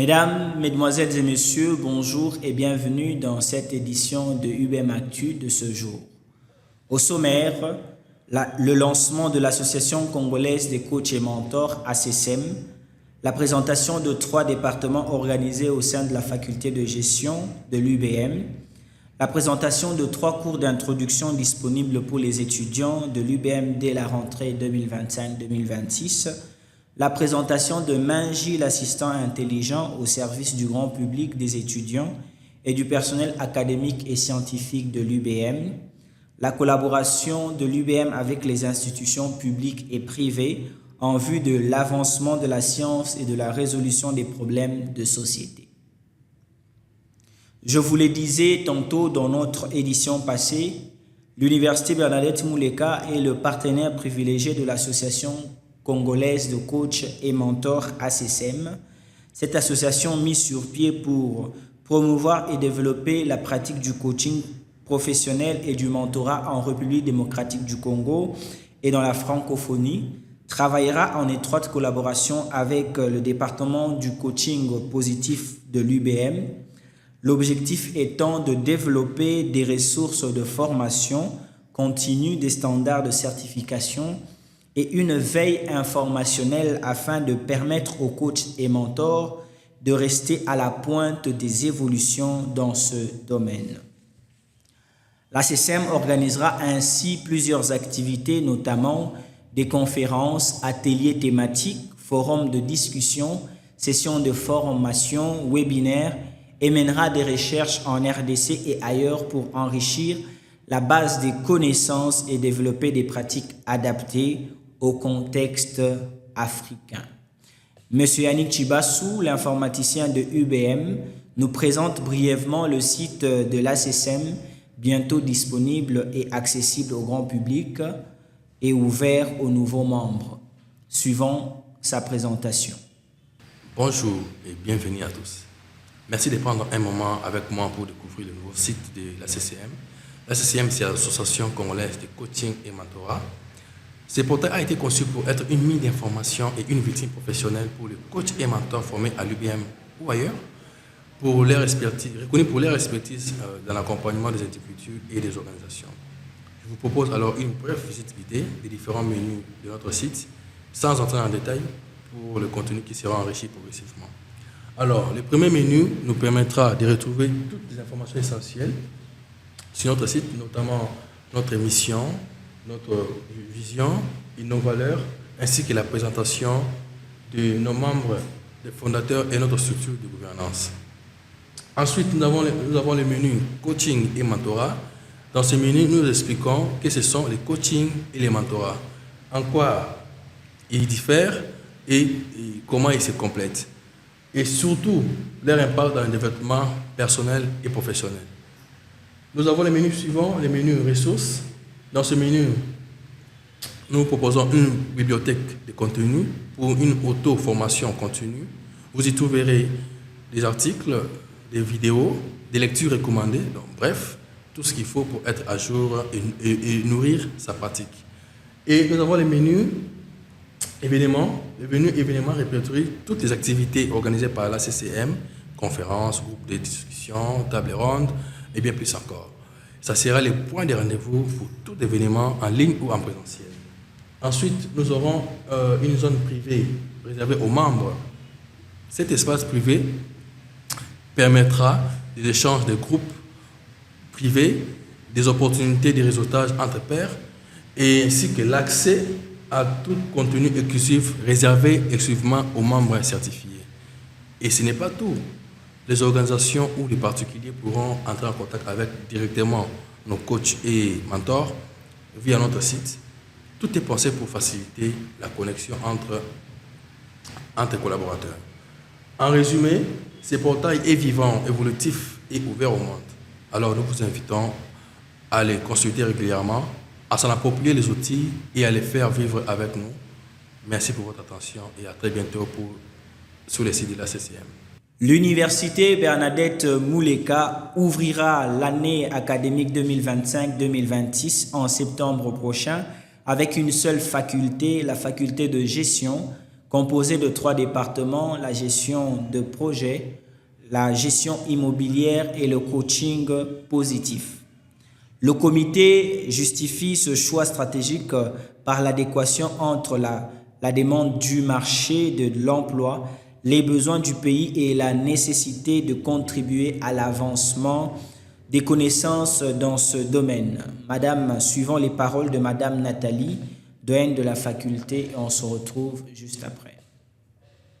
Mesdames, Mesdemoiselles et Messieurs, bonjour et bienvenue dans cette édition de UBM Actu de ce jour. Au sommaire, le lancement de l'Association congolaise des coachs et mentors ACSM, la présentation de 3 départements organisés au sein de la faculté de gestion de l'UBM, la présentation de 3 cours d'introduction disponibles pour les étudiants de l'UBM dès la rentrée 2025-2026, la présentation de Manji, l'assistant intelligent au service du grand public des étudiants et du personnel académique et scientifique de l'UBM, la collaboration de l'UBM avec les institutions publiques et privées en vue de l'avancement de la science et de la résolution des problèmes de société. Je vous le disais tantôt dans notre édition passée, l'Université Bernadette Mouleka est le partenaire privilégié de l'association congolaise de coachs et mentors ACSM. Cette association mise sur pied pour promouvoir et développer la pratique du coaching professionnel et du mentorat en République démocratique du Congo et dans la francophonie, travaillera en étroite collaboration avec le département du coaching positif de l'UBM, l'objectif étant de développer des ressources de formation continue, des standards de certification et une veille informationnelle afin de permettre aux coachs et mentors de rester à la pointe des évolutions dans ce domaine. L'ACSM organisera ainsi plusieurs activités, notamment des conférences, ateliers thématiques, forums de discussion, sessions de formation, webinaires et mènera des recherches en RDC et ailleurs pour enrichir la base des connaissances et développer des pratiques adaptées au contexte africain. Monsieur Yannick Chibassou, l'informaticien de UBM, nous présente brièvement le site de l'ACSM, bientôt disponible et accessible au grand public et ouvert aux nouveaux membres. Suivons sa présentation. Bonjour et bienvenue à tous. Merci de prendre un moment avec moi pour découvrir le nouveau site de l'ACSM. L'ACSM, c'est l'Association congolaise de coaching et mentorat. Ce portail a été conçu pour être une mine d'information et une vitrine professionnelle pour les coachs et mentors formés à l'UBM ou ailleurs, reconnus pour leur expertise dans l'accompagnement des individus et des organisations. Je vous propose alors une brève visite guidée des différents menus de notre site, sans entrer en détail pour le contenu qui sera enrichi progressivement. Alors, le premier menu nous permettra de retrouver toutes les informations essentielles sur notre site, notamment notre mission, notre vision et nos valeurs, ainsi que la présentation de nos membres, des fondateurs et notre structure de gouvernance. Ensuite, nous avons le menu coaching et mentorat. Dans ce menu, nous expliquons que ce sont les coachings et les mentorats, en quoi ils diffèrent et comment ils se complètent, et surtout leur impact dans le développement personnel et professionnel. Nous avons le menu suivant, le menu ressources. Dans ce menu, nous proposons une bibliothèque de contenu pour une auto-formation continue. Vous y trouverez des articles, des vidéos, des lectures recommandées, donc, bref, tout ce qu'il faut pour être à jour et nourrir sa pratique. Et nous avons le menu événements. Le menu événements répertorie toutes les activités organisées par l'ACSM, conférences, groupes de discussion, tables rondes et bien plus encore. Ça sera le point de rendez-vous pour tout événement en ligne ou en présentiel. Ensuite, nous aurons une zone privée réservée aux membres. Cet espace privé permettra des échanges de groupes privés, des opportunités de réseautage entre pairs, ainsi que l'accès à tout contenu exclusif réservé exclusivement aux membres certifiés. Et ce n'est pas tout. Les organisations ou les particuliers pourront entrer en contact avec directement nos coachs et mentors via notre site. Tout est pensé pour faciliter la connexion entre collaborateurs. En résumé, ce portail est vivant, évolutif et ouvert au monde. Alors nous vous invitons à les consulter régulièrement, à s'en approprier les outils et à les faire vivre avec nous. Merci pour votre attention et à très bientôt sur le site de l'ACSM. L'Université Bernadette Mouleka ouvrira l'année académique 2025-2026 en septembre prochain avec une seule faculté, la faculté de gestion, composé de 3 départements, la gestion de projet, la gestion immobilière et le coaching positif. Le comité justifie ce choix stratégique par l'adéquation entre la demande du marché de l'emploi, les besoins du pays et la nécessité de contribuer à l'avancement des connaissances dans ce domaine. Suivant les paroles de Madame Nathalie, doyenne de la faculté, on se retrouve juste après.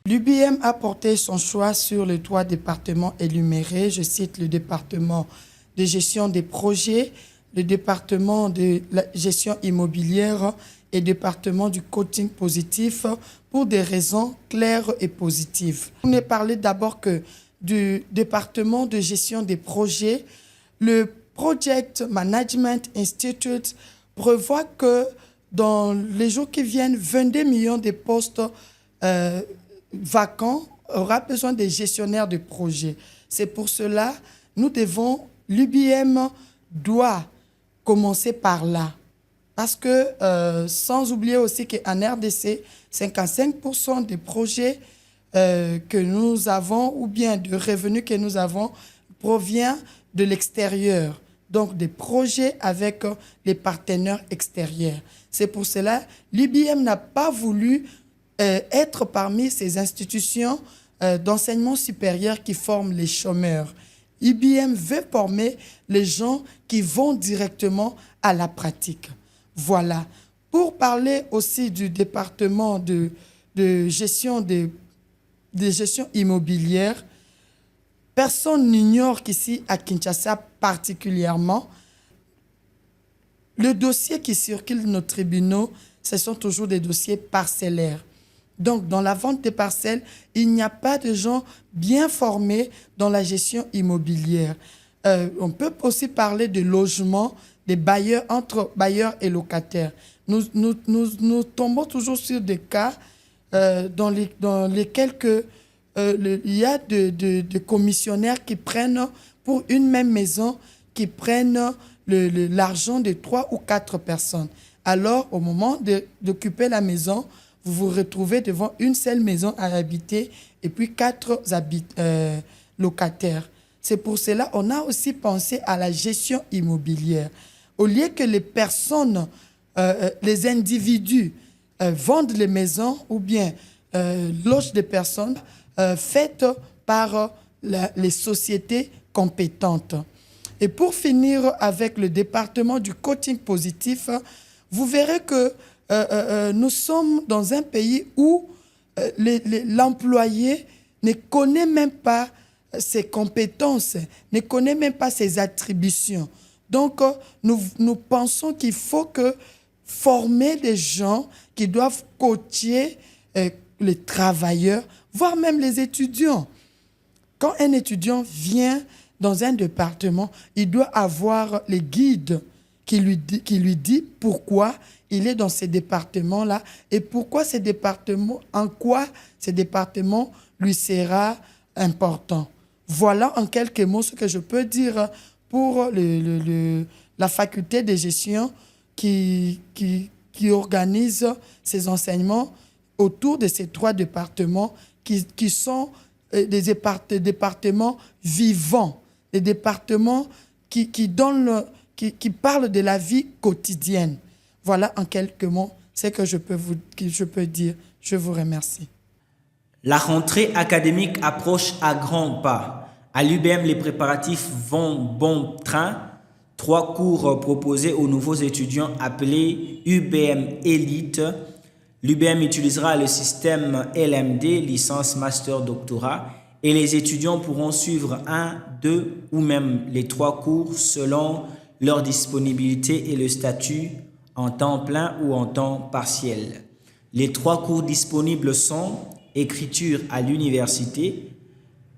L'UBM a porté son choix sur les 3 départements énumérés. Je cite le département de gestion des projets, le département de la gestion immobilière et le département du coaching positif pour des raisons claires et positives. On a parlé d'abord que du département de gestion des projets, le Project Management Institute prévoit que dans les jours qui viennent, 22 millions de postes vacants aura besoin des gestionnaires de projets. C'est pour cela l'UBM doit commencer par là. Parce que, sans oublier aussi qu'en RDC, 55% des projets que nous avons ou bien de revenus que nous avons provient de l'extérieur. Donc, des projets avec les partenaires extérieurs. C'est pour cela l'UBM n'a pas voulu être parmi ces institutions d'enseignement supérieur qui forment les chômeurs. IBM veut former les gens qui vont directement à la pratique. Voilà. Pour parler aussi du département de gestion de gestion immobilière, personne n'ignore qu'ici, à Kinshasa particulièrement, le dossier qui circule nos tribunaux, ce sont toujours des dossiers parcellaires. Donc, dans la vente des parcelles, il n'y a pas de gens bien formés dans la gestion immobilière. On peut aussi parler de logement, des bailleurs, entre bailleurs et locataires. Nous tombons toujours sur des cas dans lesquels il y a de commissionnaires qui prennent, pour une même maison, qui prennent l'argent de 3 ou 4 personnes. Alors, au moment d'occuper la maison, vous vous retrouvez devant une seule maison à habiter et puis 4 locataires. C'est pour cela qu'on a aussi pensé à la gestion immobilière. Au lieu que les personnes, les individus vendent les maisons ou bien logent des personnes faites par les sociétés compétentes. Et pour finir avec le département du coaching positif, vous verrez que nous sommes dans un pays où l'employé ne connaît même pas ses compétences, ne connaît même pas ses attributions. Donc, nous pensons qu'il faut former des gens qui doivent coacher les travailleurs, voire même les étudiants. Quand un étudiant vient dans un département, il doit avoir les guides qui lui dit pourquoi il est dans ces départements-là et pourquoi ces départements, en quoi ces départements lui sera important. Voilà en quelques mots ce que je peux dire pour la faculté de gestion qui organise ces enseignements autour de ces 3 départements qui sont des départements vivants, des départements qui parlent de la vie quotidienne. Voilà en quelques mots ce que je peux dire. Je vous remercie. La rentrée académique approche à grands pas. À l'UBM, les préparatifs vont bon train. 3 cours proposés aux nouveaux étudiants appelés UBM Elite. L'UBM utilisera le système LMD, licence, master, doctorat, et les étudiants pourront suivre 1, 2 ou même les 3 cours selon leur disponibilité et le statut en temps plein ou en temps partiel. Les 3 cours disponibles sont écriture à l'université,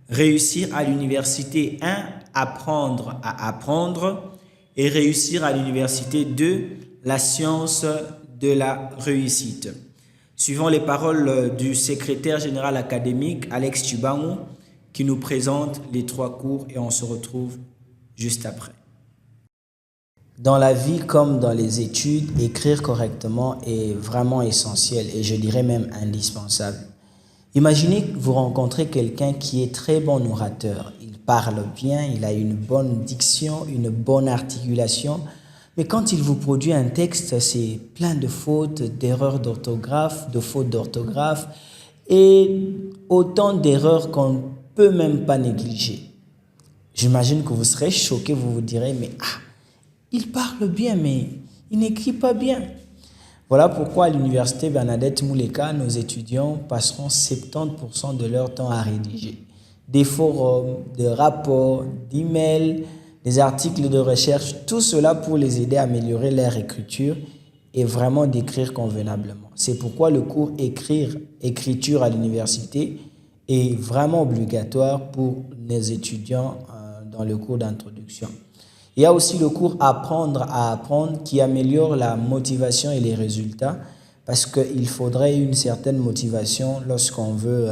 réussir à l'université 1, apprendre à apprendre, et réussir à l'université 2, la science de la réussite. Suivant les paroles du secrétaire général académique, Alex Tubangou, qui nous présente les 3 cours et on se retrouve juste après. Dans la vie comme dans les études, écrire correctement est vraiment essentiel et je dirais même indispensable. Imaginez que vous rencontrez quelqu'un qui est très bon orateur. Il parle bien, il a une bonne diction, une bonne articulation, mais quand il vous produit un texte, c'est plein de fautes, d'erreurs d'orthographe, de fautes d'orthographe et autant d'erreurs qu'on ne peut même pas négliger. J'imagine que vous serez choqué, vous vous direz, mais il parle bien, mais il n'écrit pas bien. Voilà pourquoi à l'université Bernadette Mouleka, nos étudiants passeront 70% de leur temps à rédiger des forums, des rapports, d'emails, des articles de recherche, tout cela pour les aider à améliorer leur écriture et vraiment d'écrire convenablement. C'est pourquoi le cours écriture à l'université est vraiment obligatoire pour les étudiants dans le cours d'introduction. Il y a aussi le cours Apprendre à apprendre qui améliore la motivation et les résultats parce qu'il faudrait une certaine motivation lorsqu'on veut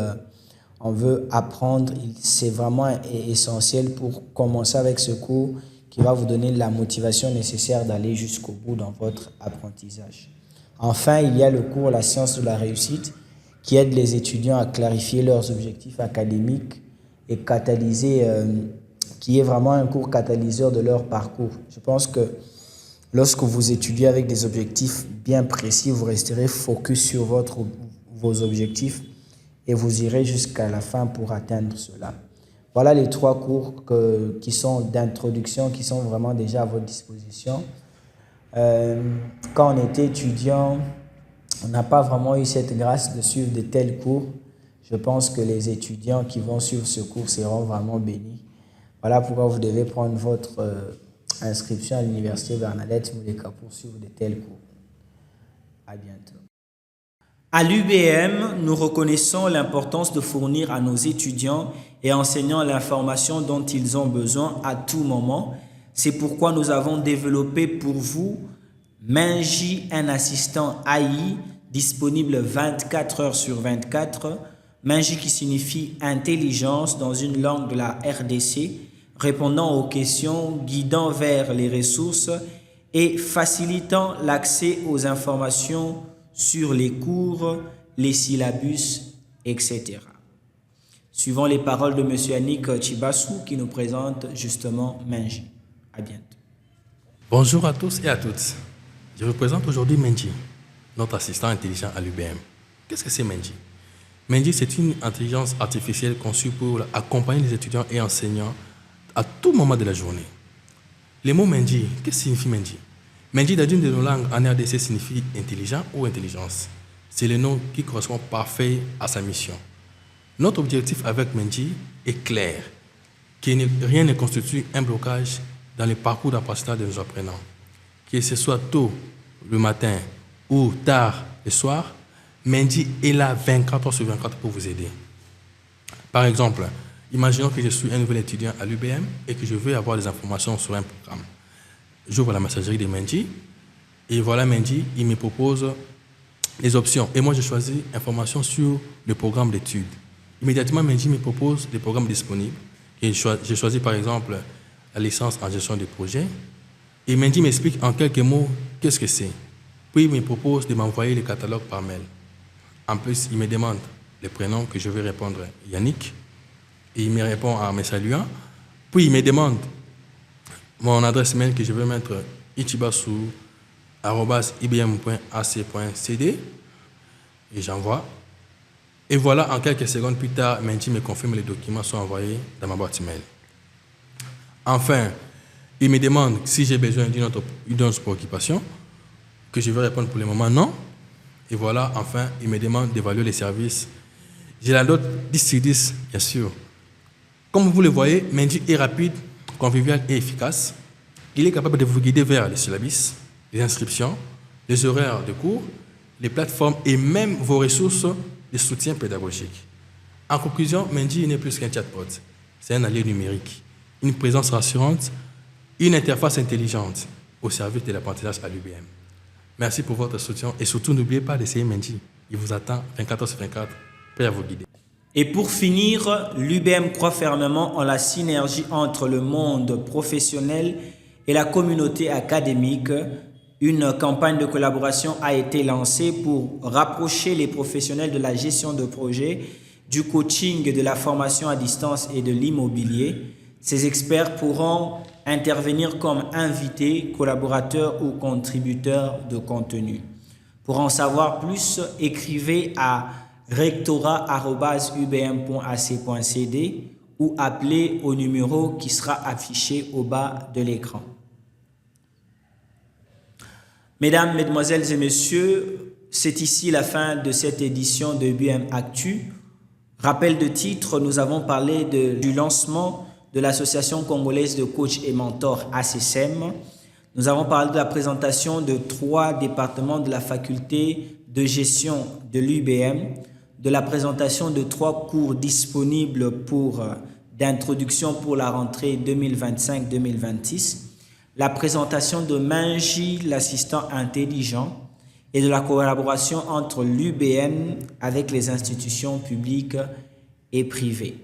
apprendre. C'est vraiment essentiel pour commencer avec ce cours qui va vous donner la motivation nécessaire d'aller jusqu'au bout dans votre apprentissage. Enfin, il y a le cours La science de la réussite qui aide les étudiants à clarifier leurs objectifs académiques et qui est vraiment un cours catalyseur de leur parcours. Je pense que lorsque vous étudiez avec des objectifs bien précis, vous resterez focus sur vos objectifs et vous irez jusqu'à la fin pour atteindre cela. Voilà les 3 cours qui sont d'introduction, qui sont vraiment déjà à votre disposition. Quand on était étudiant, on n'a pas vraiment eu cette grâce de suivre de tels cours. Je pense que les étudiants qui vont suivre ce cours seront vraiment bénis. Voilà pourquoi vous devez prendre votre inscription à l'université Bernadette Mouleka pour suivre de tels cours. À bientôt. À l'UBM, nous reconnaissons l'importance de fournir à nos étudiants et enseignants l'information dont ils ont besoin à tout moment. C'est pourquoi nous avons développé pour vous Menji, un assistant AI disponible 24 heures sur 24. Menji qui signifie intelligence dans une langue de la RDC, répondant aux questions, guidant vers les ressources et facilitant l'accès aux informations sur les cours, les syllabus, etc. Suivant les paroles de M. Annick Chibassou qui nous présente justement Menji. À bientôt. Bonjour à tous et à toutes. Je vous présente aujourd'hui Menji, notre assistant intelligent à l'UBM. Qu'est-ce que c'est Menji? Menji, c'est une intelligence artificielle conçue pour accompagner les étudiants et enseignants à tout moment de la journée. Le mot Menji, qu'est-ce que signifie Menji? Menji, dans une de nos langues en RDC, signifie intelligent ou intelligence. C'est le nom qui correspond parfait à sa mission. Notre objectif avec Menji est clair, que rien ne constitue un blocage dans le parcours d'apprentissage de nos apprenants. Que ce soit tôt le matin ou tard le soir, Menji est là 24 heures sur 24 pour vous aider. Par exemple, imaginons que je suis un nouvel étudiant à l'UBM et que je veux avoir des informations sur un programme. J'ouvre la messagerie de Menji et voilà Menji, il me propose les options. Et moi, je choisis information sur le programme d'études. Immédiatement, Menji me propose les programmes disponibles. J'ai choisi par exemple la licence en gestion de projet. Et Menji m'explique en quelques mots qu'est-ce que c'est. Puis il me propose de m'envoyer le catalogue par mail. En plus, il me demande le prénom que je vais répondre Yannick. Et il me répond en me saluant. Puis il me demande mon adresse mail que je vais mettre ichibasu@ibm.ac.cd. Et j'envoie. Et voilà, en quelques secondes plus tard, Menji me confirme que les documents sont envoyés dans ma boîte email. Enfin, il me demande si j'ai besoin d'une autre préoccupation, que je vais répondre pour le moment non. Et voilà, enfin, il me demande d'évaluer les services. J'ai la note 10 sur 10, bien sûr. Comme vous le voyez, Menji est rapide, convivial et efficace. Il est capable de vous guider vers les syllabus, les inscriptions, les horaires de cours, les plateformes et même vos ressources de soutien pédagogique. En conclusion, Menji n'est plus qu'un chatbot. C'est un allié numérique, une présence rassurante, une interface intelligente au service de l'apprentissage à l'UBM. Merci pour votre soutien et surtout n'oubliez pas d'essayer Menji. Il vous attend 24 heures sur 24, prêt à vous guider. Et pour finir, l'UBM croit fermement en la synergie entre le monde professionnel et la communauté académique, une campagne de collaboration a été lancée pour rapprocher les professionnels de la gestion de projet, du coaching, de la formation à distance et de l'immobilier. Ces experts pourront intervenir comme invités, collaborateurs ou contributeurs de contenu. Pour en savoir plus, écrivez à rectorat@ubm.ac.cd ou appelez au numéro qui sera affiché au bas de l'écran. Mesdames, Mesdemoiselles et Messieurs, c'est ici la fin de cette édition de UBM Actu. Rappel de titre, nous avons parlé du lancement de l'Association congolaise de coachs et mentors ACSM. Nous avons parlé de la présentation de 3 départements de la faculté de gestion de l'UBM, de la présentation de 3 cours disponibles d'introduction pour la rentrée 2025-2026, la présentation de Manji, l'assistant intelligent, et de la collaboration entre l'UBM avec les institutions publiques et privées.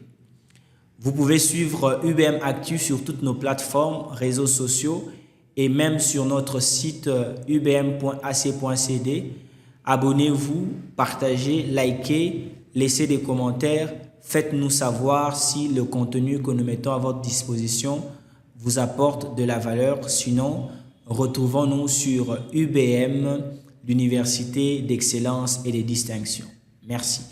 Vous pouvez suivre UBM Actu sur toutes nos plateformes, réseaux sociaux et même sur notre site ubm.ac.cd. Abonnez-vous, partagez, likez, laissez des commentaires, faites-nous savoir si le contenu que nous mettons à votre disposition vous apporte de la valeur. Sinon, retrouvons-nous sur UBM, l'Université d'excellence et des distinctions. Merci.